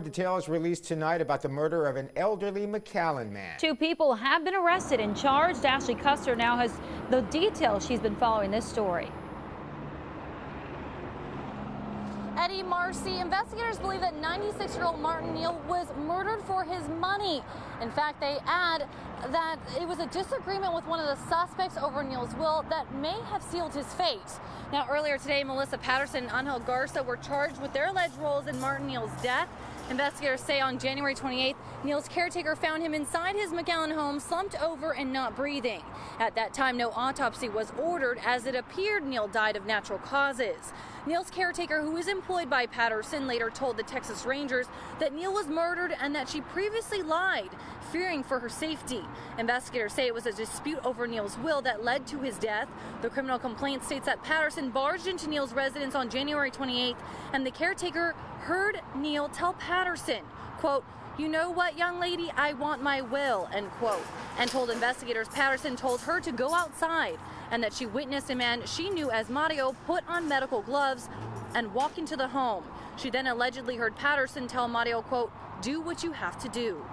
Details released tonight about the murder of an elderly McAllen man. 2 people have been arrested and charged. Ashley Custer now has the details. She's been following this story. Eddie Marcy, investigators believe that 96-year-old Martin Neal was murdered for his money. In fact, they add that it was a disagreement with one of the suspects over Neal's will that may have sealed his fate. Now, earlier today, Melissa Patterson and Angel Garza were charged with their alleged roles in Martin Neal's death. Investigators say on January 28th, Neal's caretaker found him inside his McAllen home, slumped over and not breathing. At that time, no autopsy was ordered, as it appeared Neal died of natural causes. Neal's caretaker, who is employed by Patterson, later told the Texas Rangers that Neal was murdered and that she previously lied, fearing for her safety. Investigators say it was a dispute over Neal's will that led to his death. The criminal complaint states that Patterson barged into Neal's residence on January 28th, and the caretaker heard Neal tell Patterson, quote, "You know what, young lady, I want my will," end quote, and told investigators Patterson told her to go outside and that she witnessed a man she knew as Mario put on medical gloves and walk into the home. She then allegedly heard Patterson tell Mario, quote, "Do what you have to do."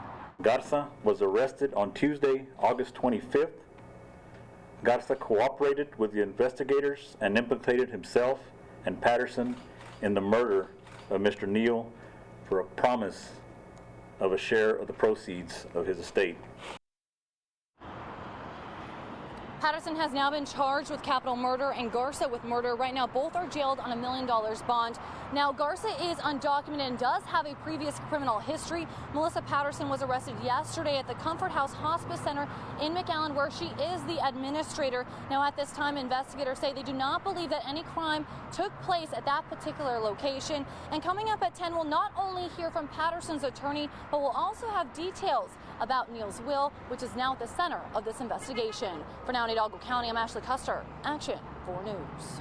Garza was arrested on Tuesday, August 25th. Garza cooperated with the investigators and implicated himself and Patterson in the murder of Mr. Neal for a promise of a share of the proceeds of his estate. Patterson has now been charged with capital murder and Garza with murder. Right now, both are jailed on $1 million bond. Now, Garza is undocumented and does have a previous criminal history. Melissa Patterson was arrested yesterday at the Comfort House Hospice Center in McAllen, where she is the administrator. Now, at this time, investigators say they do not believe that any crime took place at that particular location. And coming up at 10, we'll not only hear from Patterson's attorney, but we'll also have details about Neal's will, which is now at the center of this investigation. For now, in Hidalgo County, I'm Ashley Custer, Action 4 News.